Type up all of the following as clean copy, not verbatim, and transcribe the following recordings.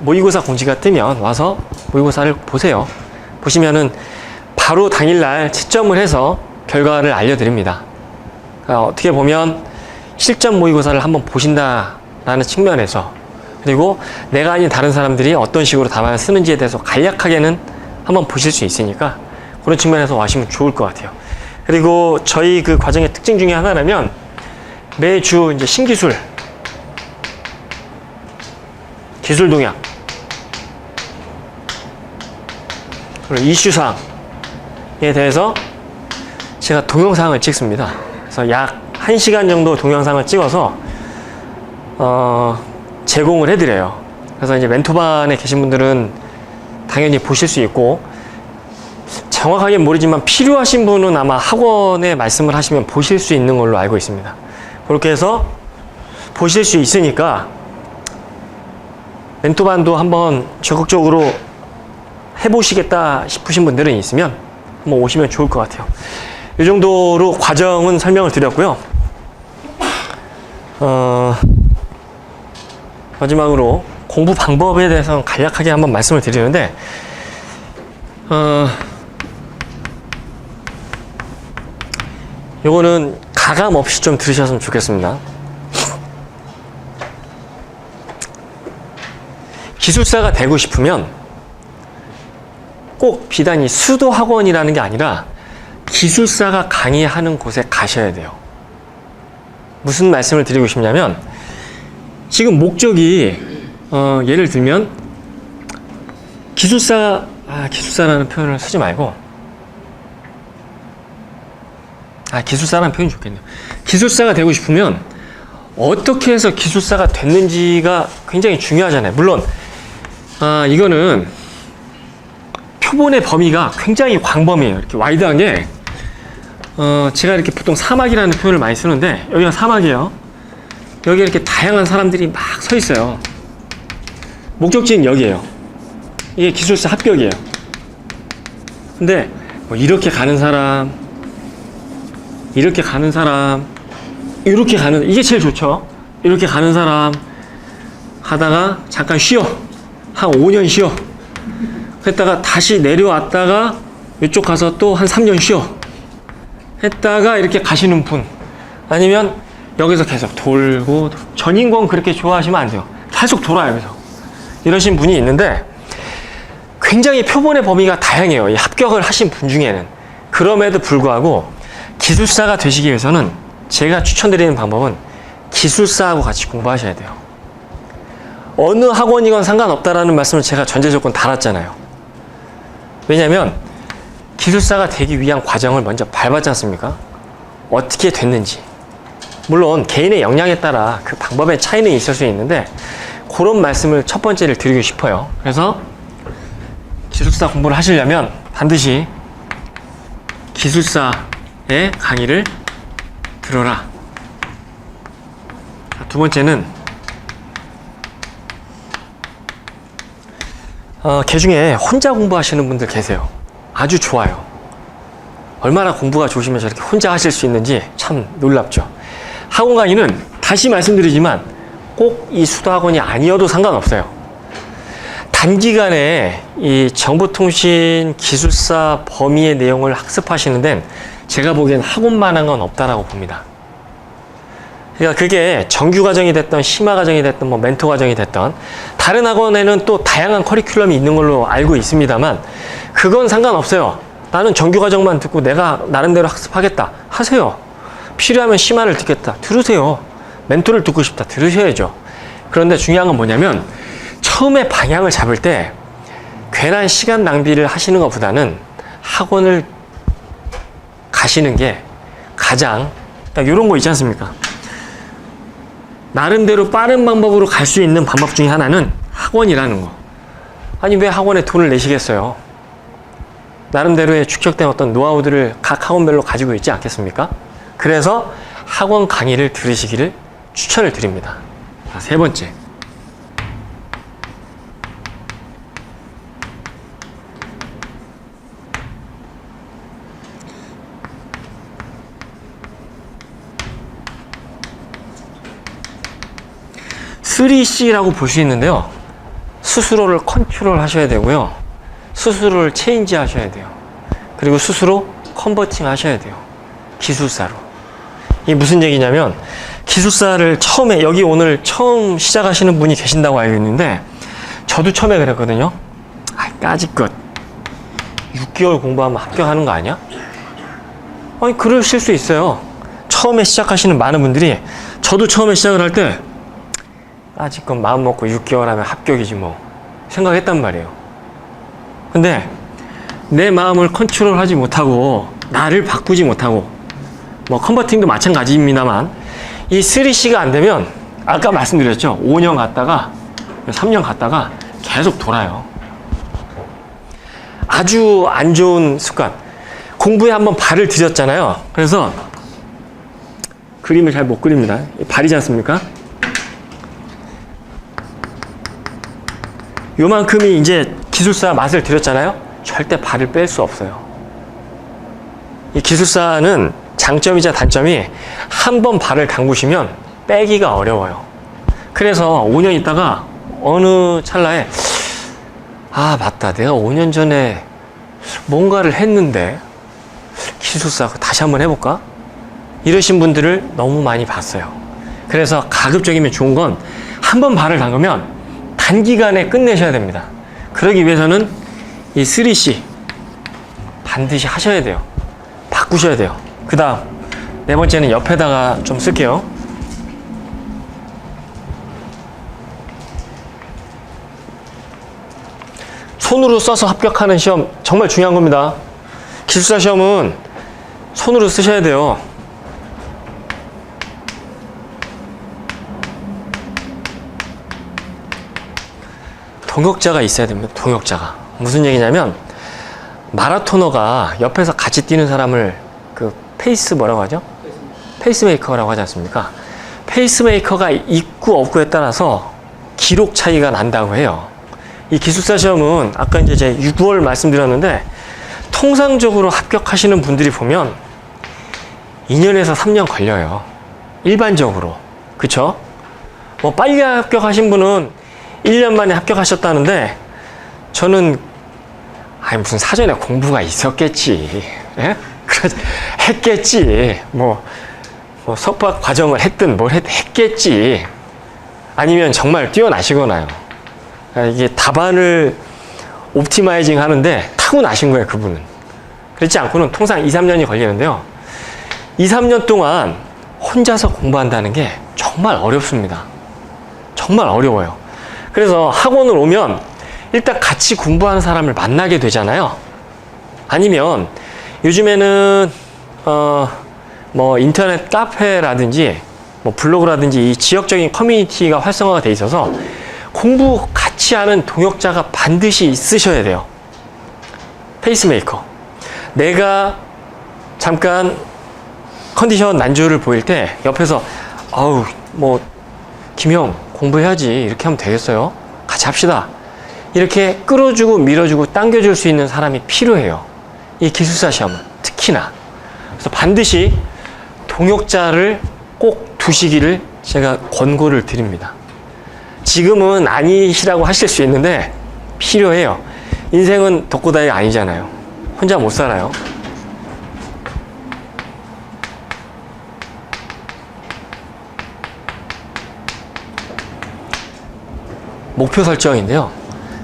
모의고사 공지가 뜨면 와서 모의고사를 보세요. 보시면은 바로 당일날 채점을 해서 결과를 알려드립니다. 그러니까 어떻게 보면 실전 모의고사를 한번 보신다라는 측면에서, 그리고 내가 아닌 다른 사람들이 어떤 식으로 답안을 쓰는지에 대해서 간략하게는 한번 보실 수 있으니까 그런 측면에서 와시면 좋을 것 같아요. 그리고 저희 그 과정의 특징 중에 하나라면 매주 이제 신기술, 기술 동향, 그리고 이슈사항에 대해서 제가 동영상을 찍습니다. 그래서 약 1시간 정도 동영상을 찍어서 제공을 해드려요. 그래서 이제 멘토반에 계신 분들은 당연히 보실 수 있고, 정확하게 모르지만 필요하신 분은 아마 학원에 말씀을 하시면 보실 수 있는 걸로 알고 있습니다. 그렇게 해서 보실 수 있으니까 멘토반도 한번 적극적으로 해보시겠다 싶으신 분들은 있으면 한번 오시면 좋을 것 같아요. 이 정도로 과정은 설명을 드렸고요. 마지막으로 공부 방법에 대해서는 간략하게 한번 말씀을 드리는데, 요거는 가감 없이 좀 들으셨으면 좋겠습니다. 기술사가 되고 싶으면 꼭 비단이 수도 학원이라는 게 아니라 기술사가 강의하는 곳에 가셔야 돼요. 무슨 말씀을 드리고 싶냐면, 지금 목적이 예를 들면 기술사라는 표현을 쓰지 말고, 기술사라는 표현이 좋겠네요. 기술사가 되고 싶으면 어떻게 해서 기술사가 됐는지가 굉장히 중요하잖아요. 물론 이거는 표본의 범위가 굉장히 광범위해요. 이렇게 와이드한 게, 제가 이렇게 보통 사막이라는 표현을 많이 쓰는데, 여기가 사막이에요. 여기 이렇게 다양한 사람들이 막 서 있어요. 목적지는 여기에요. 이게 기술사 합격이에요. 근데 뭐 이렇게 가는 사람, 이렇게 가는 사람, 이렇게 가는, 이게 제일 좋죠. 이렇게 가는 사람 가다가 잠깐 쉬어. 한 5년 쉬어. 했다가 다시 내려왔다가 이쪽 가서 또 한 3년 쉬어. 했다가 이렇게 가시는 분. 아니면 여기서 계속 돌고, 전인권 그렇게 좋아하시면 안 돼요. 계속 돌아요, 여기서. 이러신 분이 있는데, 굉장히 표본의 범위가 다양해요. 이 합격을 하신 분 중에는. 그럼에도 불구하고 기술사가 되시기 위해서는 제가 추천드리는 방법은 기술사하고 같이 공부하셔야 돼요. 어느 학원이건 상관없다라는 말씀을 제가 전제조건 달았잖아요. 왜냐면 기술사가 되기 위한 과정을 먼저 밟았지 않습니까? 어떻게 됐는지. 물론 개인의 역량에 따라 그 방법의 차이는 있을 수 있는데, 그런 말씀을 첫 번째를 드리고 싶어요. 그래서 기술사 공부를 하시려면 반드시 기술사의 강의를 들어라. 두 번째는 개 중에 혼자 공부하시는 분들 계세요. 아주 좋아요. 얼마나 공부가 좋으시면 저렇게 혼자 하실 수 있는지 참 놀랍죠. 학원 강의는 다시 말씀드리지만 꼭 이 수도학원이 아니어도 상관없어요. 단기간에 이 정보통신 기술사 범위의 내용을 학습하시는 데는 제가 보기엔 학원만한 건 없다라고 봅니다. 그러니까 그게 정규 과정이 됐던 심화 과정이 됐던 뭐 멘토 과정이 됐던, 다른 학원에는 또 다양한 커리큘럼이 있는 걸로 알고 있습니다만, 그건 상관없어요. 나는 정규 과정만 듣고 내가 나름대로 학습하겠다 하세요. 필요하면 심화를 듣겠다 들으세요. 멘토를 듣고 싶다 들으셔야죠. 그런데 중요한 건 뭐냐면, 처음에 방향을 잡을 때 괜한 시간 낭비를 하시는 것보다는 학원을 가시는 게 가장, 딱 이런 거 있지 않습니까? 나름대로 빠른 방법으로 갈 수 있는 방법 중에 하나는 학원이라는 거. 아니, 왜 학원에 돈을 내시겠어요? 나름대로의 축적된 어떤 노하우들을 각 학원별로 가지고 있지 않겠습니까? 그래서 학원 강의를 들으시기를 추천을 드립니다. 자, 세 번째. (3C라고) 볼 수 있는데요. 스스로를 컨트롤 하셔야 되고요. 스스로를 체인지 하셔야 돼요. 그리고 스스로 컨버팅 하셔야 돼요. 기술사로. 이게 무슨 얘기냐면, 기술사를 처음에, 여기 오늘 처음 시작하시는 분이 계신다고 알고 있는데, 저도 처음에 그랬거든요. 까짓것 6개월 공부하면 합격하는 거 아니야? 아니, 그러실 수 있어요. 처음에 시작하시는 많은 분들이, 저도 처음에 시작을 할 때 까짓것 마음 먹고 6개월 하면 합격이지 뭐 생각했단 말이에요. 근데 내 마음을 컨트롤하지 못하고 나를 바꾸지 못하고, 뭐 컨버팅도 마찬가지입니다만, 이 3C가 안 되면 아까 말씀드렸죠. 5년 갔다가 3년 갔다가 계속 돌아요. 아주 안 좋은 습관. 공부에 한번 발을 들였잖아요. 그래서 그림을 잘 못 그립니다. 발이지 않습니까? 요만큼이 이제 기술사 맛을 들였잖아요. 절대 발을 뺄 수 없어요. 이 기술사는 장점이자 단점이 한 번 발을 담그시면 빼기가 어려워요. 그래서 5년 있다가 어느 찰나에 맞다, 내가 5년 전에 뭔가를 했는데 기술사 다시 한번 해볼까? 이러신 분들을 너무 많이 봤어요. 그래서 가급적이면 좋은 건 한 번 발을 담그면 단기간에 끝내셔야 됩니다. 그러기 위해서는 이 3C 반드시 하셔야 돼요. 바꾸셔야 돼요. 그 다음 네 번째는 옆에다가 좀 쓸게요. 손으로 써서 합격하는 시험 정말 중요한 겁니다. 기술사 시험은 손으로 쓰셔야 돼요. 동역자가 있어야 됩니다. 동역자가. 무슨 얘기냐면, 마라토너가 옆에서 같이 뛰는 사람을 뭐라고 하죠? 페이스메이커라고 하지 않습니까? 페이스메이커가 있고 없고에 따라서 기록 차이가 난다고 해요. 이 기술사 시험은 아까 이제 제 6월 말씀드렸는데, 통상적으로 합격하시는 분들이 보면 2년에서 3년 걸려요. 일반적으로. 그쵸? 뭐 빨리 합격하신 분은 1년 만에 합격하셨다는데, 저는 무슨 사전에 공부가 있었겠지. 예? 했겠지. 뭐 석박 과정을 했든 뭘 했겠지. 아니면 정말 뛰어나시거나요. 이게 답안을 옵티마이징 하는데 타고나신 거예요, 그분은. 그렇지 않고는 통상 2, 3년이 걸리는데요. 2, 3년 동안 혼자서 공부한다는 게 정말 어렵습니다. 정말 어려워요. 그래서 학원을 오면 일단 같이 공부하는 사람을 만나게 되잖아요. 아니면 요즘에는 뭐 인터넷 카페라든지 뭐 블로그라든지 이 지역적인 커뮤니티가 활성화가 돼 있어서 공부 같이 하는 동역자가 반드시 있으셔야 돼요. 페이스메이커. 내가 잠깐 컨디션 난조를 보일 때 옆에서 뭐 김형 공부해야지 이렇게 하면 되겠어요? 같이 합시다. 이렇게 끌어주고 밀어주고 당겨줄 수 있는 사람이 필요해요. 이 기술사 시험은 특히나. 그래서 반드시 동역자를 꼭 두시기를 제가 권고를 드립니다. 지금은 아니시라고 하실 수 있는데 필요해요. 인생은 독고다이가 아니잖아요. 혼자 못 살아요. 목표 설정인데요.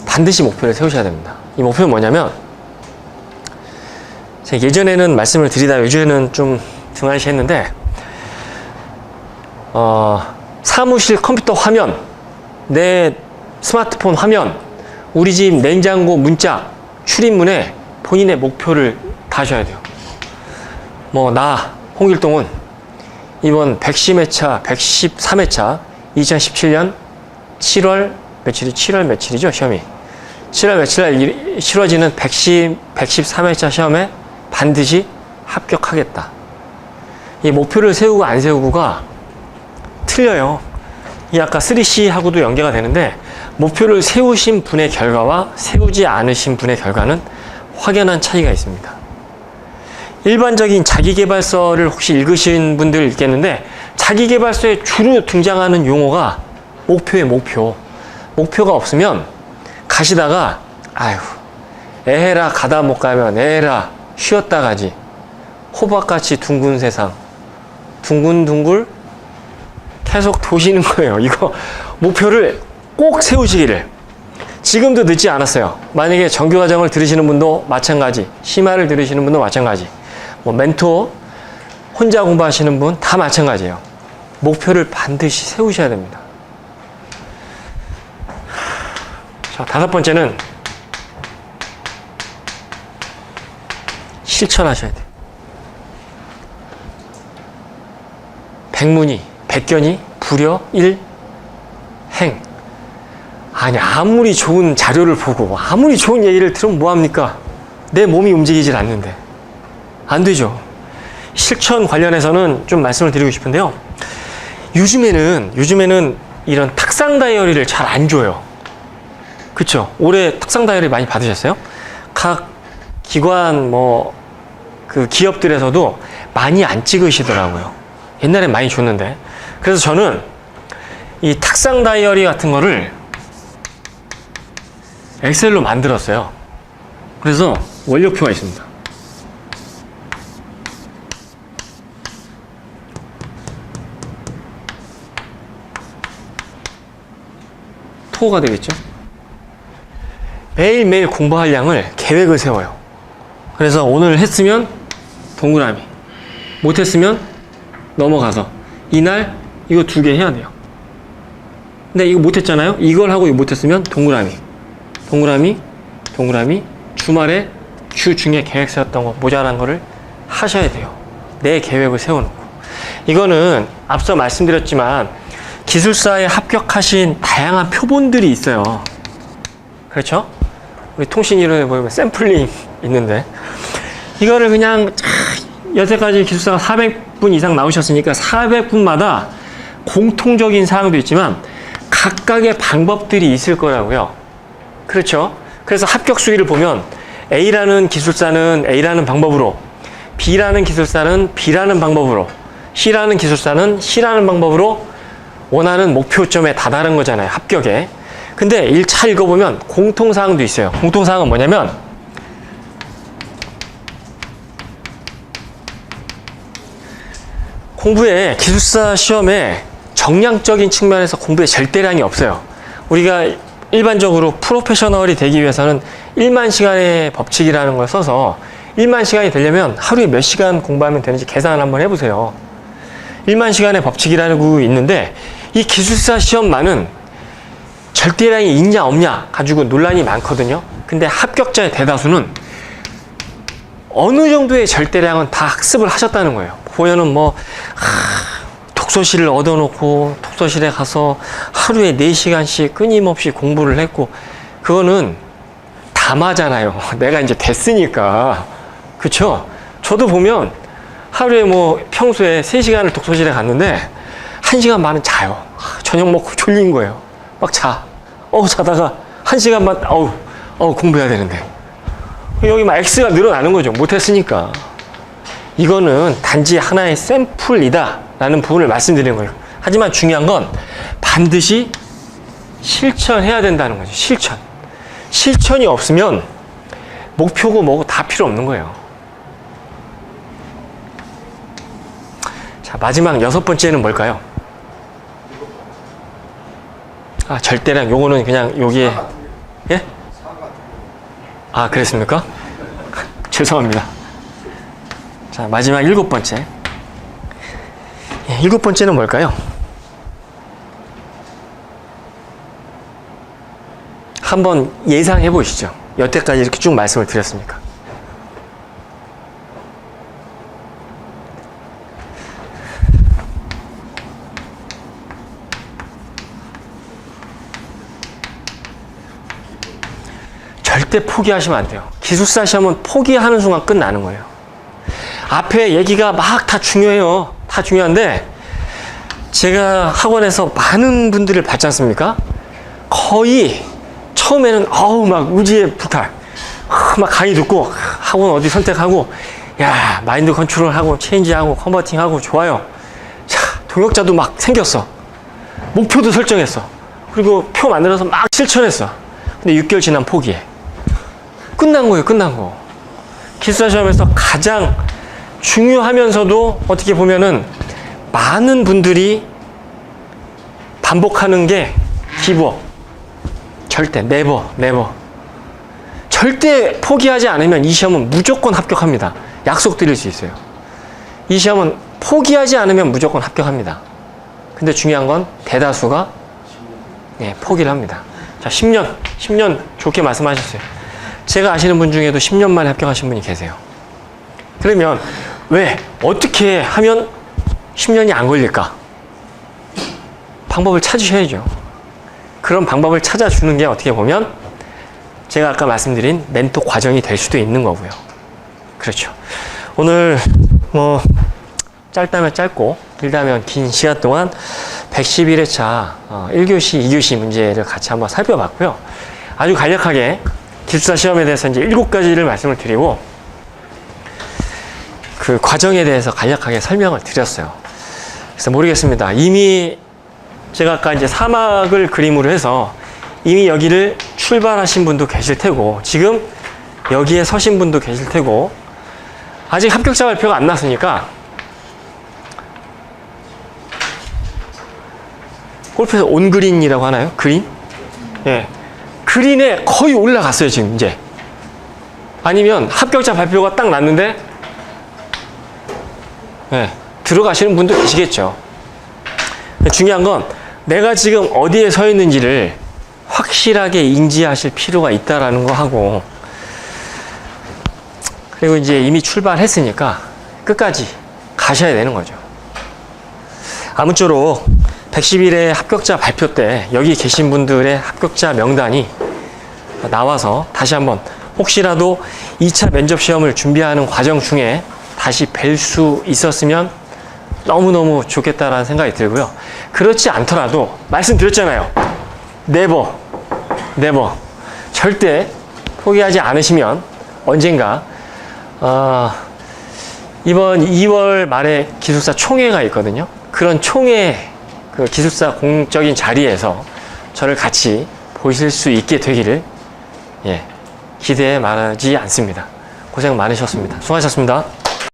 반드시 목표를 세우셔야 됩니다. 이 목표는 뭐냐면, 제가 예전에는 말씀을 드리다 요즘에는 좀 등한시 했는데, 사무실 컴퓨터 화면, 내 스마트폰 화면, 우리 집 냉장고 문짝, 출입문에 본인의 목표를 다셔야 돼요. 나 홍길동은 이번 110회차, 113회차 2017년 7월 며칠이 7월 며칠이죠, 시험이. 7월 며칠 날 치러지는 113회차 시험에 반드시 합격하겠다. 이 목표를 세우고 안 세우고가 틀려요. 이 아까 3C하고도 연계가 되는데, 목표를 세우신 분의 결과와 세우지 않으신 분의 결과는 확연한 차이가 있습니다. 일반적인 자기계발서를 혹시 읽으신 분들 있겠는데, 자기계발서에 주로 등장하는 용어가 목표의 목표. 목표가 없으면 가시다가 아휴 에헤라 가다 못 가면 에헤라 쉬었다 가지. 호박같이 둥근 세상 둥글둥글 계속 도시는 거예요. 이거 목표를 꼭 세우시기를. 지금도 늦지 않았어요. 만약에 정규과정을 들으시는 분도 마찬가지, 심화를 들으시는 분도 마찬가지, 뭐 멘토 혼자 공부하시는 분 다 마찬가지예요. 목표를 반드시 세우셔야 됩니다. 자, 다섯 번째는 실천하셔야 돼요. 백문이 백견이 불여 일 행. 아니 아무리 좋은 자료를 보고 아무리 좋은 얘기를 들으면 뭐합니까? 내 몸이 움직이질 않는데 안 되죠. 실천 관련해서는 좀 말씀을 드리고 싶은데요. 요즘에는 이런 탁상 다이어리를 잘 안 줘요. 그쵸? 올해 탁상 다이어리 많이 받으셨어요? 각 기관 그 기업들에서도 많이 안 찍으시더라고요. 옛날엔 많이 줬는데. 그래서 저는 이 탁상 다이어리 같은 거를 엑셀로 만들었어요. 그래서 원료표가 있습니다. 토가 되겠죠? 매일매일 공부할 양을 계획을 세워요. 그래서 오늘 했으면 동그라미, 못했으면 넘어가서 이날 이거 2개 해야 돼요. 근데 이거 못했잖아요? 이걸 하고 이거 못했으면 동그라미, 동그라미, 동그라미. 주말에 주 중에 계획 세웠던 거 모자란 거를 하셔야 돼요. 내 계획을 세워놓고. 이거는 앞서 말씀드렸지만 기술사에 합격하신 다양한 표본들이 있어요. 그렇죠? 우리 통신이론에 보면 샘플링 있는데 이거를 그냥 여태까지 기술사가 400분 이상 나오셨으니까 400분마다 공통적인 사항도 있지만 각각의 방법들이 있을 거라고요. 그렇죠? 그래서 합격 수위를 보면 A라는 기술사는 A라는 방법으로, B라는 기술사는 B라는 방법으로, C라는 기술사는 C라는 방법으로 원하는 목표점에 다다른 거잖아요. 합격에. 근데 1차 읽어보면 공통사항도 있어요. 공통사항은 뭐냐면 공부에 기술사 시험에 정량적인 측면에서 공부에 절대량이 없어요. 우리가 일반적으로 프로페셔널이 되기 위해서는 1만 시간의 법칙이라는 걸 써서 1만 시간이 되려면 하루에 몇 시간 공부하면 되는지 계산을 한번 해보세요. 1만 시간의 법칙이라는 게 있는데 이 기술사 시험만은 절대량이 있냐 없냐 가지고 논란이 많거든요. 근데 합격자의 대다수는 어느 정도의 절대량은 다 학습을 하셨다는 거예요. 보면은 독서실을 얻어놓고 독서실에 가서 하루에 4시간씩 끊임없이 공부를 했고, 그거는 담아잖아요. 내가 이제 됐으니까. 그쵸? 저도 보면 하루에 평소에 3시간을 독서실에 갔는데 1시간 반은 자요. 저녁 먹고 졸린 거예요. 막 자. 자다가 1시간만, 공부해야 되는데. 여기 막 X가 늘어나는 거죠. 못했으니까. 이거는 단지 하나의 샘플이다 라는 부분을 말씀드리는 거예요. 하지만 중요한 건 반드시 실천해야 된다는 거죠. 실천이 없으면 목표고 뭐고 다 필요 없는 거예요. 자, 마지막 6번째는 뭘까요? 절대량. 요거는 그냥 여기에, 예? 그랬습니까? 죄송합니다. 자, 마지막 7번째. 7번째는 뭘까요? 한번 예상해 보시죠. 여태까지 이렇게 쭉 말씀을 드렸으니까. 절대 포기하시면 안 돼요. 기술사 시험은 포기하는 순간 끝나는 거예요. 앞에 얘기가 막 다 중요해요. 다 중요한데 제가 학원에서 많은 분들을 봤지 않습니까? 거의 처음에는 막 의지의 불탈, 막 강의 듣고 학원 어디 선택하고, 야, 마인드 컨트롤하고 체인지하고 컨버팅하고 좋아요. 자, 동역자도 막 생겼어. 목표도 설정했어. 그리고 표 만들어서 막 실천했어. 근데 6개월 지나면 포기해. 끝난 거예요, 끝난 거. 기숙사 시험에서 가장 중요하면서도 어떻게 보면은 많은 분들이 반복하는 게 기브업. 절대, 네버. 절대 포기하지 않으면 이 시험은 무조건 합격합니다. 약속드릴 수 있어요. 이 시험은 포기하지 않으면 무조건 합격합니다. 근데 중요한 건 대다수가 포기를 합니다. 자, 10년 좋게 말씀하셨어요. 제가 아시는 분 중에도 10년 만에 합격하신 분이 계세요. 그러면 왜? 어떻게 하면 10년이 안 걸릴까? 방법을 찾으셔야죠. 그런 방법을 찾아주는 게 어떻게 보면 제가 아까 말씀드린 멘토 과정이 될 수도 있는 거고요. 그렇죠. 오늘 뭐 짧다면 짧고 길다면 긴 시간 동안 111회차 1교시, 2교시 문제를 같이 한번 살펴봤고요. 아주 간략하게 기숙사 시험에 대해서 이제 7가지를 말씀을 드리고 그 과정에 대해서 간략하게 설명을 드렸어요. 그래서 모르겠습니다. 이미 제가 아까 이제 사막을 그림으로 해서 이미 여기를 출발하신 분도 계실 테고 지금 여기에 서신 분도 계실 테고 아직 합격자 발표가 안 났으니까 골프에서 온그린이라고 하나요? 그린? 예. 그린에 거의 올라갔어요, 지금 이제. 아니면 합격자 발표가 딱 났는데 들어가시는 분도 계시겠죠. 중요한 건 내가 지금 어디에 서 있는지를 확실하게 인지하실 필요가 있다라는 거 하고 그리고 이제 이미 출발했으니까 끝까지 가셔야 되는 거죠. 아무쪼록 111회 합격자 발표 때 여기 계신 분들의 합격자 명단이 나와서 다시 한번 혹시라도 2차 면접 시험을 준비하는 과정 중에 다시 뵐 수 있었으면 너무너무 좋겠다라는 생각이 들고요. 그렇지 않더라도 말씀드렸잖아요. 네버 절대 포기하지 않으시면 언젠가 이번 2월 말에 기숙사 총회가 있거든요. 그런 총회 그 기숙사 공적인 자리에서 저를 같이 보실 수 있게 되기를 기대에 말하지 않습니다. 고생 많으셨습니다. 수고하셨습니다.